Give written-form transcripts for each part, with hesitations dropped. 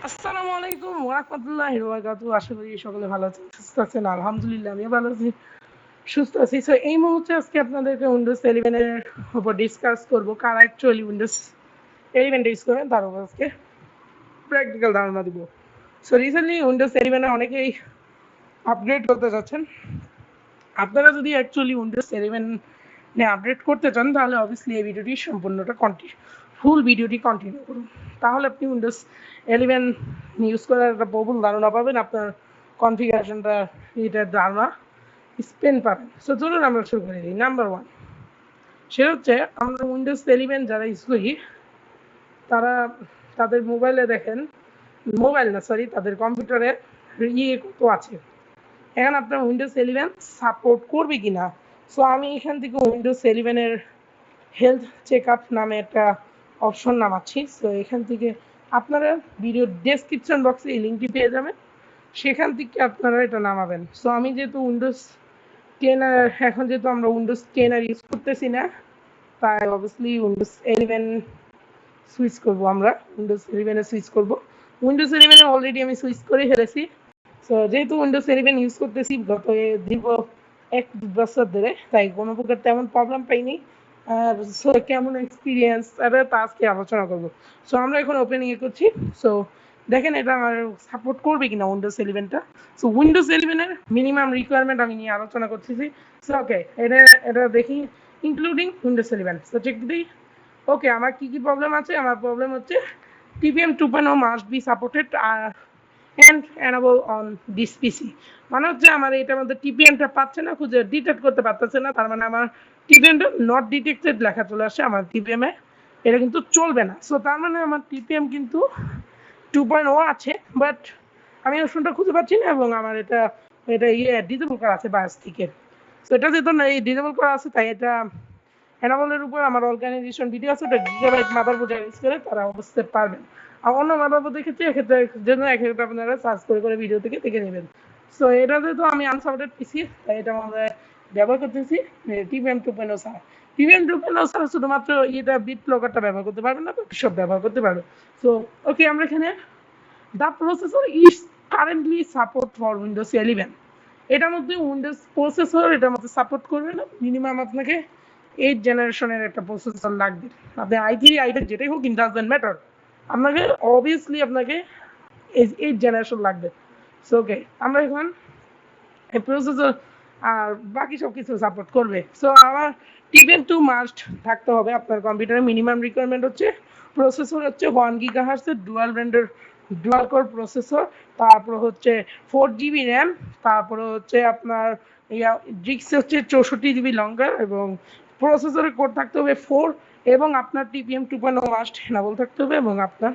আসসালামু আলাইকুম ওয়া রাহমাতুল্লাহি ওয়া বারাকাতুহু। আশা করি সকলে ভালো আছেন, সুস্থ আছেন। আলহামদুলিল্লাহ আমিও ভালো আছি, সুস্থ আছি। সো এই মুহূর্তে আজকে আপনাদেরকে উইন্ডোজ 11 এর উপর ডিসকাস করব। কারা অ্যাকচুয়ালি উইন্ডোজ 11 ইউজ করেন তার উপর আজকে প্র্যাকটিক্যাল ধারণা দিব। সো রিসেন্টলি উইন্ডোজ 11 এ অনেকেই আপগ্রেড করতে যাচ্ছেন। আপনারা যদি অ্যাকচুয়ালি উইন্ডোজ 11 নিয়ে আপডেট করতে চান তাহলে অবভিয়াসলি এই ভিডিওটি সম্পূর্ণটা ফুল ভিডিওটি কন্টিনিউ করুন। তাহলে আপনি উইন্ডোজ 11 ইউজ করার একটা প্রবল ধারণা পাবেন, আপনার কনফিগারেশনটা এটার ধারণা স্পেন পাবেন। সো চলুন আমরা শুরু করে দিই। নাম্বার ওয়ান, সেটা হচ্ছে আমরা উইন্ডোজ 11 যারা ইউজ করি তারা তাদের মোবাইলে দেখেন, মোবাইল না সরি, তাদের কম্পিউটারে কত আছে। এখন আপনার উইন্ডোজ 11 সাপোর্ট করবে কিনা। সো আমি এখান থেকে উইন্ডোজ 11 এর হেলথ চেক আপ নামে একটা অপশন নামাচ্ছি। সো এখান থেকে আপনারা ভিডিও ডেসক্রিপশন বক্সে এই লিঙ্কটি পেয়ে যাবেন, সেখান থেকে আপনারা এটা নামাবেন। সো আমি যেহেতু উইন্ডোজ 10 এখন যেহেতু আমরা উইন্ডোজ 10 আর ইউজ করতেছি না, তাই অবভিয়াসলি উইন্ডোজ 11 সুইচ করবো। আমরা উইন্ডোজ 11 সুইচ করবো। উইন্ডোজ 11 অলরেডি আমি সুইচ করে ফেলেছি। সো যেহেতু উইন্ডোজ 11 ইউজ করতেছি গত দীর্ঘ 1 বছর ধরে, তাই কোনো প্রকার তেমন প্রবলেম পাইনি। আর সো কেমন এক্সপিরিয়েন্স তা আজকে আলোচনা করবো। সো আমরা এখন ওপেন করছি। সো দেখেন এটা আমার সাপোর্ট করবে কিনা উইন্ডোজ 11টা। সো উইন্ডোজ 11 এর মিনিমাম রিকোয়ারমেন্ট আমি নিয়ে আলোচনা করতেছি। সো ওকে, এটা দেখি ইনক্লুডিং উইন্ডোজ 11। সো চেক দিই। ওকে, আমার কি প্রবলেম আছে। আমার প্রবলেম হচ্ছে TPM 2.0 must be supported and enable on this PC। মানে হচ্ছে আমার এটার মধ্যে টিপিএমটা পাচ্ছে না, খুঁজে ডিটেক্ট করতে পারতেছে না। তার মানে আমার টিপিএমটা নট ডিটেক্টেড লেখা চলে আসছে আমার টিপিএমে, এটা কিন্তু চলবে না। সো তার মানে আমার টিপিএম কিন্তু 2.0 আছে, বাট আমি অপশনটা খুঁজে পাচ্ছি না এবং আমার এটা এটা ডিসেবল করা আছে বায়াস থেকে। সো এটা যেহেতু এই ডিসেবল করা আছে তাই এটা এনাবলের উপর আমার অর্গানাইজেশন ভিডিও আছে, ওটা গিগাবাইট মাদারবোর্ড ইউজ করে তারা বুঝতে পারবেন। আর অন্য মাদারবোর্ড দেখেছি এক্ষেত্রে জন্য এক্ষেত্রে আপনারা সার্চ করে ভিডিও থেকে দেখে নেবেন। সো এটা যেহেতু আমি আনসাপোর্টেড পিসি তাই এটা আমরা ব্যবহার করতেছি টিপিএম 2.0 ছাড়া। টিপিএম 2.0 ছাড়া শুধুমাত্র এটা বিট ব্লকারটা ব্যবহার করতে পারবেন না, সব ব্যবহার করতে পারবেন। সো ওকে, আমরা এখানে the processor is currently support for Windows 11। এটার মধ্যে উইন্ডোজ প্রসেসর এটার মধ্যে সাপোর্ট করবে না। মিনিমাম আপনাকে 8 জেনারেশনের একটা প্রসেসর লাগবে। আপনি i3 i5 যেটাই হোক, ইন ডাজন্ট ম্যাটার, আপনাকে অবভিয়াসলি আপনাকে 8 জেনারেশন লাগবে। সো ওকে, আমরা এখন এই প্রসেসর আর বাকি সব কিছু সাপোর্ট করবে। সো আমার টিপিএম 2 মাস্ট থাকতে হবে আপনার কম্পিউটারে। মিনিমাম রিকোয়ারমেন্ট হচ্ছে প্রসেসর হচ্ছে 1 GHz ডুয়াল ব্র্যান্ডের ডুয়াল কোর প্রসেসর, তারপর হচ্ছে 4 GB র্যাম, তারপরে হচ্ছে আপনার জিক্স হচ্ছে 64 GB লঙ্গার, এবং প্রসেসরের কোড থাকতে হবে 4, এবং আপনার টিপিএম 2.0 মাস্ট এনাবল থাকতে হবে, এবং আপনার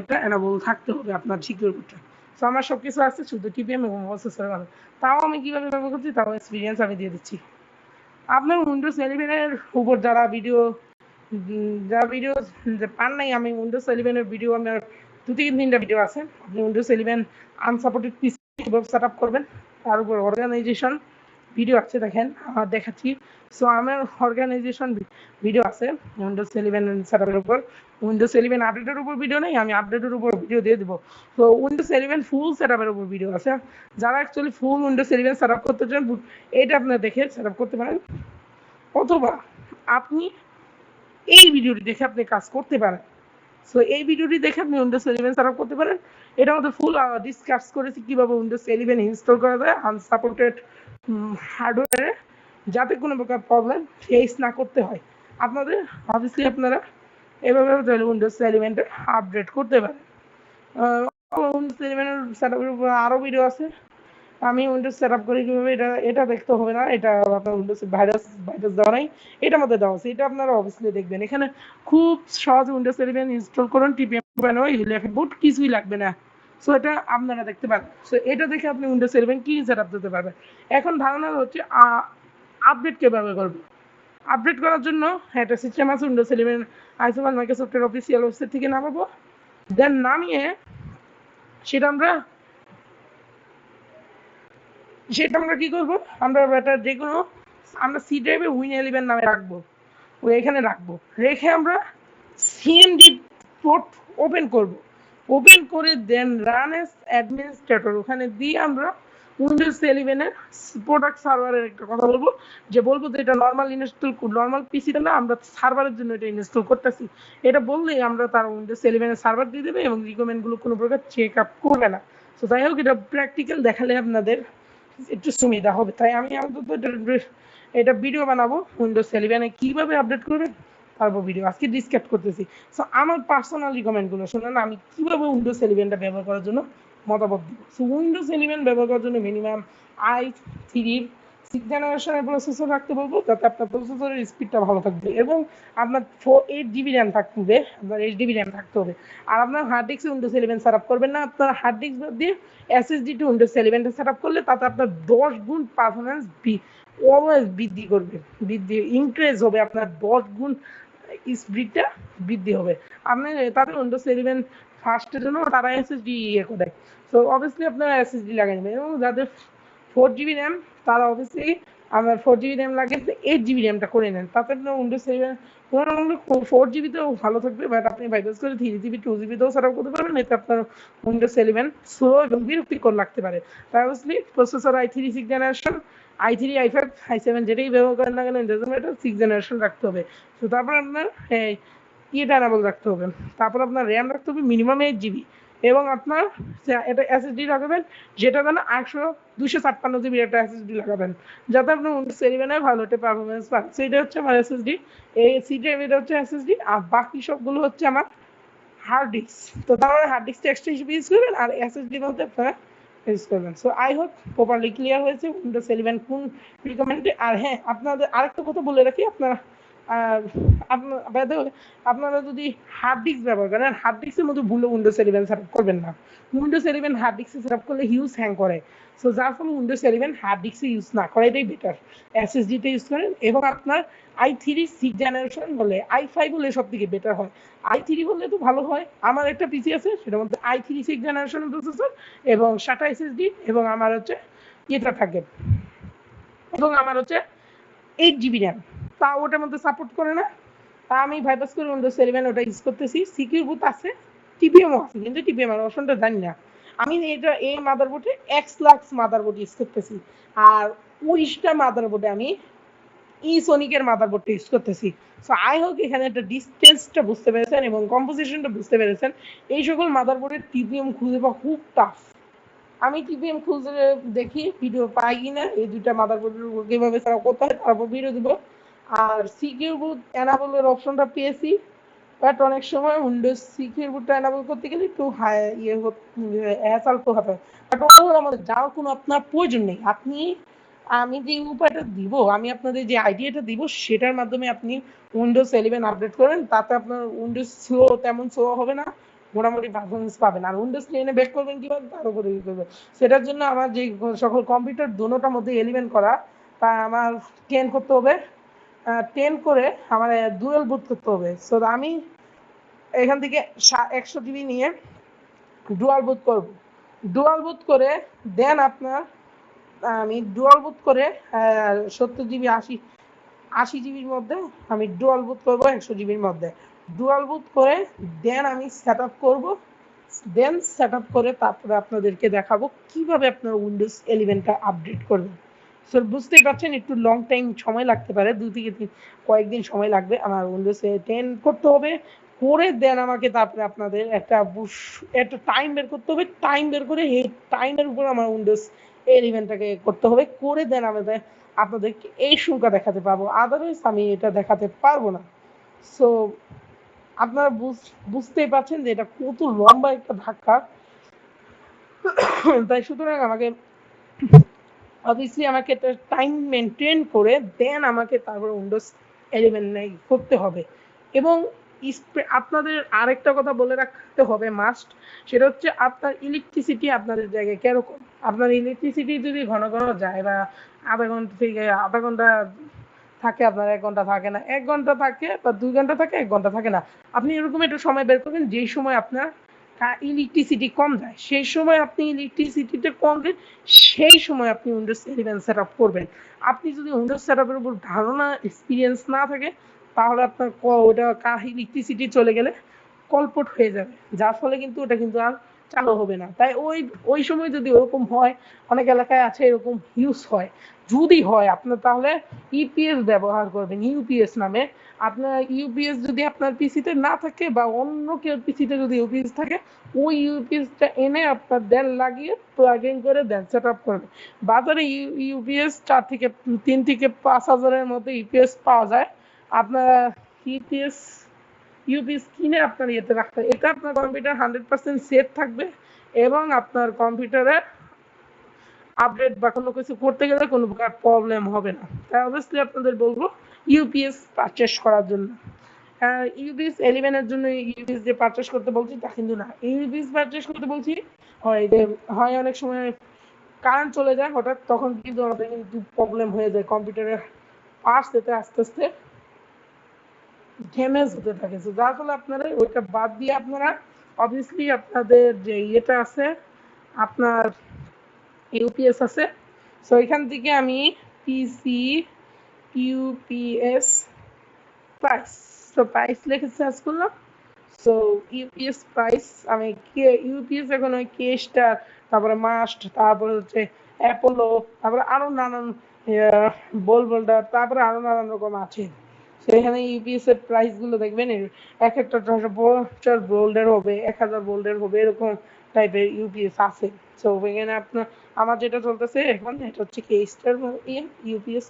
এটা এনাবল থাকতে হবে আপনার সিকিউর করতে। সো আমার সব কিছু আছে, শুধু টিপিএম এবং প্রসেসর ভালো। তাও আমি কীভাবে ব্যবহার করছি তাও এক্সপিরিয়েন্স আমি দিয়ে দিচ্ছি। আপনার উইন্ডোজ 11 এর উপর যারা ভিডিও পান নাই, আমি উইন্ডোজ 11 এর ভিডিও আমার 2-3টা ভিডিও আছে। আপনি উইন্ডোজ 11 আনসাপোর্টেড পিসি কিভাবে সেট আপ করবেন তার উপর অর্গানাইজেশন ভিডিও আছে, দেখেন আমার দেখাচ্ছি। সো আমার অর্গানাইজেশন ভিডিও আছে উইন্ডোজ 11 সেট আপের উপর। উইন্ডোজ 11 আপডেটের উপর ভিডিও নেই, আমি আপডেটের উপর ভিডিও দিয়ে দেবো। তো উইন্ডোজ 11 ফুল সেট আপের উপর ভিডিও আছে। যারা অ্যাকচুয়ালি ফুল উইন্ডোজ 11 সেট আপ করতে চান এটা আপনার দেখে সেট আপ করতে পারেন, অথবা আপনি এই ভিডিওটি দেখে আপনি কাজ করতে পারেন। সো এই ভিডিওটি দেখে আপনি উইন্ডোজ 11 সেট আপ করতে পারেন। এটা আমাদের ফুল ডিসকাস করেছি কীভাবে উইন্ডোজ 11 ইনস্টল করা যায় আনসাপোর্টেড হার্ডওয়্যারে, যাতে কোনো প্রকার প্রবলেম ফেস না করতে হয় আপনাদের। অবভিয়াসলি আপনারা এভাবে উইন্ডোজ 11 আপডেট করতে পারেন। উইন্ডোজ 11 সেট আপের উপর আরও ভিডিও আছে। আমি উইন্ডোজ সেট আপ করি কীভাবে, এটা দেখতে হবে না। এটা আপনার উইন্ডোজ ভাইরাস দেওয়া নাই, এটার মধ্যে দেওয়া আছে, এটা আপনারা অবভিয়াসলি দেখবেন। এখানে খুব সহজ উইন্ডোজ 11 ইনস্টল করুন, টিপিএম বুট কিছুই লাগবে না। সো এটা আপনারা দেখতে পারেন। সো এটা দেখে আপনি উইন্ডোজ 11 কি সেট আপ দিতে পারবেন। এখন ধারণা হচ্ছে আপডেট কীভাবে করবো। আপডেট করার জন্য একটা সিস্টেম আছে উইন্ডোজ 11 আইসোমান মাইক্রোসফটের অফিসিয়াল ওয়েবসাইট থেকে নামাবো। দেন নামিয়ে সেটা আমরা কি করবো, আমরা এটা যে কোনো আমরা সি ড্রাইভে Win11 নামে রাখবো, এখানে রাখবো। রেখে আমরা সিএমডি পোর্ট ওপেন করব। ওপেন করে দেন রান এস অ্যাডমিনিস্ট্রেটর, ওখানে দিয়ে আমরা উইন্ডোজ 11 এর প্রোডাক্ট সার্ভারের একটা কথা বলবো, যে বলবো যে এটা নর্মাল ইনস্টল, নর্মাল পিসিটা না, আমরা সার্ভারের জন্য এটা ইনস্টল করতেছি। এটা বললেই আমরা তার উইন্ডোজ 11 এর সার্ভার দিয়ে দেবে এবং রিকমেন্ডগুলো কোনো প্রকার চেক আপ করবে না। তো যাই হোক, এটা প্র্যাকটিক্যাল দেখালে আপনাদের একটু সুবিধা হবে, তাই আমি আপাতত এটা ভিডিও বানাবো উইন্ডোজ 11 এ কিভাবে আপডেট করবেন তারপর ভিডিও আজকে ডিসকাস করতেছি। সো আমার পার্সোনাল রিকমেন্ডগুলো শুনুন, আমি কিভাবে উইন্ডোজ 11টা ব্যবহার করার জন্য মতামত দিব। সো উইন্ডোজ 11 ব্যবহার করার জন্য মিনিমাম i3 6th জেনারেশনের প্রসেসর রাখতে বলবো, যাতে আপনার প্রসেসরের স্পিডটা ভালো থাকবে এবং আপনার 8GB র্যাম থাকতে হবে, আপনার HDB র্যাম থাকতে হবে। আর আপনার হার্ড ডিস্কে উইন্ডোজ 11 সেট আপ করবেন না, আপনার হার্ড ডিস্ক দিয়ে SSD to Windows 11 set up করলে তাতে আপনার 10 গুণ পারফরমেন্স অলওয়েজ বৃদ্ধি করবে, ইনক্রিজ হবে, আপনার 10 গুণ স্পিডটা বৃদ্ধি হবে। আপনি তাতে উইন্ডোজ 11 ফার্স্টের জন্য তারা SSD ইয়ে করে, সো অবভিয়াসলি আপনারা SSD লাগাই নেবেন। এবং যাদের 4GB র্যাম তারা অবভিয়াসলি আমার 4GB র্যাম লাগে, 8GB র্যামটা করে নেন, তাতে আপনার উইন্ডোজ 11 4GB তেও ভালো থাকবে, বাট আপনি বাইপাস করে 3GB 2GB তেও সেট আপ করতে পারবেন, এতে আপনার উইন্ডোজ 11 স্লো এবং বিরক্তিকর লাগতে পারে। তাই obviously processor i3 6th generation, i3 i5 i7 যেটাই ব্যবহার করেন না কেন, এটা 6th জেনারেশন রাখতে হবে। তো তারপর আপনার ইয়েটা এনেবল রাখতে হবে, তারপর আপনার র্যাম রাখতে হবে মিনিমাম 8GB, এবং আপনার এটা SSD লাগাবেন যেটা যেন 256GB একটা SSD লাগাবেন, যাতে আপনার উইন্ডোজ 11 ভালো একটা পারফরমেন্স পান। সেটা হচ্ছে আমার SSD, এই সিটার এটা হচ্ছে SSD, আর বাকি সবগুলো হচ্ছে আমার হার্ড ডিস্ক। তো তারপরে হার্ড ডিস্কটা এক্সট্রা হিসেবে ইউজ করবেন আর SSD বলতে আপনারা ইউজ করবেন। So I hope properly clear হয়েছে উইন্ডোজ 11 কোন রিকমেন্ডে। আর হ্যাঁ, আপনাদের আরেকটা কথা বলে রাখি, আপনারা আপনারা যদি হার্ড ডিস্ক ব্যবহার করেন, হার্ড ডিস্কের মধ্যে ভুলে উইন্ডোজ 11 সেট আপ করবেন না। উইন্ডোজ 11 হার্ড ডিস্কে সেট আপ করলে হিউজ হ্যাং করে, সো যার ফলে উইন্ডোজ 11 হার্ড ডিস্কে ইউজ না করাটাই বেটার, SSD-তে ইউজ করেন। এবং আপনার i3 6th জেনারেশন হলে, i5 হলে সব থেকে বেটার হয়, i3 হলে তো ভালো হয়। আমার একটা পিসি আছে, সেটার মধ্যে i3 6th জেনারেশনের প্রসেসর এবং 7টা SSD, এবং আমার হচ্ছে এটা থাকে, এবং আমার হচ্ছে 8GB র্যাম, তা ওটার মধ্যে সাপোর্ট করে না, তা আমি বাইপাস করে উইন্ডোজ 11 ওটা ইউজ করতেছি। সিকিউর বুট আছে, টিপিএমও আছে, কিন্তু টিপিএম এর অপশনটা জানি না। আমি এটা এই মাদারবোর্ডে এক্সলাক্স মাদারবোর্ড ইউজ করতেছি, আর ওইটা মাদারবোর্ডে আমি সোনিকের মাদারবোর্ডটা ইউজ করতেছি। সো আই হোপ এখানে একটা ডিস্টেন্সটা বুঝতে পেরেছেন এবং কম্পোজিশনটা বুঝতে পেরেছেন। এই সকল মাদারবোর্ডের টিপিএম খুঁজে পাওয়া খুব টাফ, আমি টিপিএম খুঁজে দেখি ভিডিও পাই কিনা, এই দুইটা মাদারবোর্ডের কিভাবে ছাড়া করতে হয় তারপর ভিডিও দিব। আর সিকিউর বুট এনাবলের অপশনটা পেয়েছি, বাট অনেক সময় উইন্ডোজ সিকিউর বুটটা এনাবল করতে গেলে একটু হাই হ্যাসাল তো হবে, বাট ওগুলো আমাদের যাওয়ার কোনো আপনার প্রয়োজন নেই। আমি যে উপায়টা দিব, আমি আপনাদের যে আইডিয়াটা দিব, সেটার মাধ্যমে আপনি উইন্ডোজ 11 আপডেট করেন, তাতে আপনার উইন্ডোজ স্লো তেমন স্লো হবে না, মোটামুটি পারফরমেন্স পাবেন। আর উইন্ডোজ 10 ব্যাক করবেন কিভাবে তার উপরে করবেন, সেটার জন্য আমার যে সকল কম্পিউটার দুটোটার মধ্যে 11 করা, তা আমার 10 করতে হবে, 10 করে আমার ডুয়েল বুট করতে হবে। সো আমি এখান থেকে 100GB নিয়ে ডুয়াল বুট করব, ডুয়াল বুট করে দেন আপনার আমি ডুয়াল বুট করে 70GB 80GBর মধ্যে আমি ডুয়াল বুট করব, 100GBর মধ্যে ডুয়াল বুট করে দেন আমি সেট আপ করবো, দেন সেট আপ করে তারপরে আপনাদেরকে দেখাবো কিভাবে আপনার উইন্ডোজ 11টা আপডেট করবেন। সো বুঝতেই পারছেন একটু লং টাইম সময় লাগতে পারে, 2 থেকে কয়েকদিন সময় লাগবে। আমার উইন্ডোজ 10 করতে হবে, করে দেন আমাকে তারপরে আপনাদের একটা টাইম বের করতে হবে, টাইম বের করে এই টাইমের উপর আমার উইন্ডোজ 11টাকে করতে হবে, করে দেন আমাদের আপনাদেরকে এই সংখ্যা দেখাতে পারবো, আদারওয়াইজ আমি এটা দেখাতে পারবো না। সো আপনারা বুঝতেই পারছেন যে এটা কত লম্বা একটা ধাক্কা। তাই সুতরাং আমাকে অবভিয়াসলি আমাকে একটা টাইম মেনটেন করে দেন আমাকে তারপর উইন্ডোজ 11 করতে হবে। এবং আপনাদের আরেকটা কথা বলে রাখতে হবে মাস্ট, সেটা হচ্ছে আপনার ইলেকট্রিসিটি আপনাদের জায়গায় কিরকম। আপনার ইলেকট্রিসিটি যদি ঘন ঘন যায় বা আধা ঘন্টা থাকে, আপনার 1 ঘন্টা থাকে না, 1 ঘন্টা থাকে বা 2 ঘন্টা থাকে, 1 ঘন্টা থাকে না, আপনি এরকম একটা সময় বের করবেন যেই সময় আপনার ইলেকট্রিসিটি কম যায়, সেই সময় আপনি ইলেকট্রিসিটিতে কম দেন, সেই সময় আপনি উইন্ডোজ 11 সেট আপ করবেন। আপনি যদি উইন্ডোজ সেট আপের উপর ধারণা এক্সপিরিয়েন্স না থাকে, তাহলে আপনার ওটা ইলেকট্রিসিটি চলে গেলে কলপট হয়ে যাবে, যার ফলে কিন্তু ওটা কিন্তু আর চালু হবে না। তাই ওই সময় যদি ওরকম হয়, অনেক এলাকায় আছে এরকম ইউজ হয়, যদি হয় আপনার তাহলে ইপিএস ব্যবহার করবেন, ইউপিএস নামে। আপনার ইউপিএস যদি আপনার পিসিতে না থাকে বা অন্য কেউ পিসিতে যদি ইউপিএস থাকে, ওই ইউপিএসটা এনে আপনার দেন লাগিয়ে প্লাগ ইন করে দেন সেট আপ করবেন। বাজারে ইউপিএস 3 থেকে 5 হাজারের মধ্যে ইউপিএস পাওয়া যায়। আপনার ইউপিএস ইউপিএস কিনে আপনার ইয়েতে রাখতে, এটা আপনার কম্পিউটার 100% সেফ থাকবে এবং আপনার কম্পিউটারে আপডেট বা কোনো কিছু করতে গেলে কোনো প্রকার প্রবলেম হবে না। তাই অবভিয়াসলি আপনাদের বলবো ইউপিএস পারচেস করার জন্য। ইউপিএস 11-এর জন্য ইউপিএস যে পারচেস করতে বলছি তা কিন্তু না। ইউপিএস পারচেস করতে বলছি হয় অনেক সময় কারেন্ট চলে যায় হঠাৎ, তখন কিন্তু আমাদের কিন্তু প্রবলেম হয়ে যায়, কম্পিউটারের পার্টস এতে আস্তে আস্তে ড্যামেজ হতে থাকে। যার ফলে আপনারা ওইটা বাদ দিয়ে আপনারা অবভিয়াসলি আপনাদের যে ইয়েটা আছে, আপনার ইউপিএস আছে, সো এখান থেকে আমি পিসি ইউপিএস প্রাইস, তো প্রাইস লিখে সার্চ করলাম। সো ইউপিএস প্রাইস, আমি ইউপিএস এখন ওই কেস্টার, তারপরে মাস্ট, তারপরে হচ্ছে অ্যাপোলো, তারপরে আরো নানান বোল্ডার, তারপরে আরো নানান রকম আছে। সেখানে ইউপিএস এর প্রাইস গুলো দেখবেন, এক একটা 50 ভোল্টের হবে, 1000 ভোল্টের হবে, এরকম টাইপের ইউপিএস আছে। সো এখানে আপনার আমার যেটা চলতেছে এখন, এটা হচ্ছে কেস্টার ইউপিএস।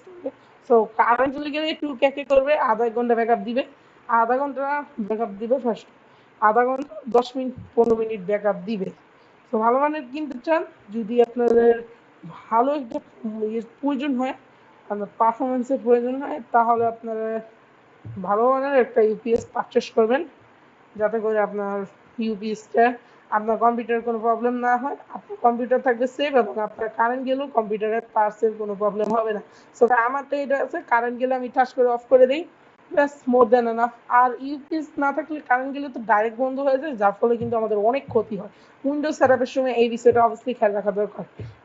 সো কারেন্ট চলে গেলে একটু ক্যাকে করবে, আধা ঘন্টা ব্যাকআপ দিবে, আধা ঘন্টা ব্যাকআপ দিবে ফার্স্ট, আধা ঘন্টা 10 মিনিট 15 মিনিট ব্যাকআপ দিবে। তো ভালো মানের কিনতে চান, যদি আপনাদের ভালো একটা প্রয়োজন হয়, আপনার পারফরমেন্সের প্রয়োজন হয়, তাহলে আপনারা ভালো মানের একটা ইউপিএস পারচেস করবেন, যাতে করে আপনার ইউপিএসটা আপনার কম্পিউটারের কোনো প্রবলেম না হয়, আপনার কম্পিউটার থাকবে সেফ এবং আপনার কারেন্ট গেলেও কম্পিউটারের পার্টসের কোনো প্রবলেম হবে না। সো আমারটা এটা আছে, কারেন্ট গেলে আমি ঠাস করে অফ করে দিই, ব্যাস, মোর দ্যান এনাফ। আর ইউপিএস না থাকলে কারেন্ট গেলে তো ডাইরেক্ট বন্ধ হয়ে যায়, যার ফলে কিন্তু আমাদের অনেক ক্ষতি হয়। উইন্ডোজ সেট আপের সময় এই বিষয়টা অবশ্যই খেয়াল রাখা দরকার।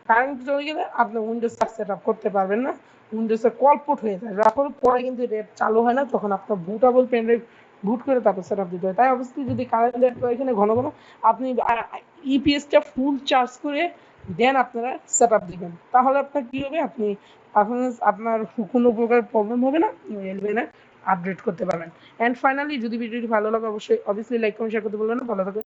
কারেন্ট চলে গেলে আপনি উইন্ডোজ সেট আপ করতে পারবেন না, উইন্ডোজে কলপট হয়ে যায়, যার ফলে পরে কিন্তু রেট চালু হয় না, তখন আপনার বুটেবল পেন ড্রাইভ বুট করে তারপর সেট আপ দিতে হয়। তাই অবশ্যই যদি কারেন্ট এখানে ঘন ঘন আপনি ইপিএসটা ফুল চার্জ করে দেন আপনারা সেট আপ দিবেন, তাহলে আপনার কি হবে, আপনি পারফরমেন্স আপনার কোনো প্রকার প্রবলেম হবে না, এলভিএন আপডেট করতে পারবেন। এন্ড ফাইনালি যদি ভিডিওটি ভালো লাগে অবশ্যই অবভিয়াসলি লাইক কমেন্ট শেয়ার করতে বলবেন না। ভালো থাকবেন।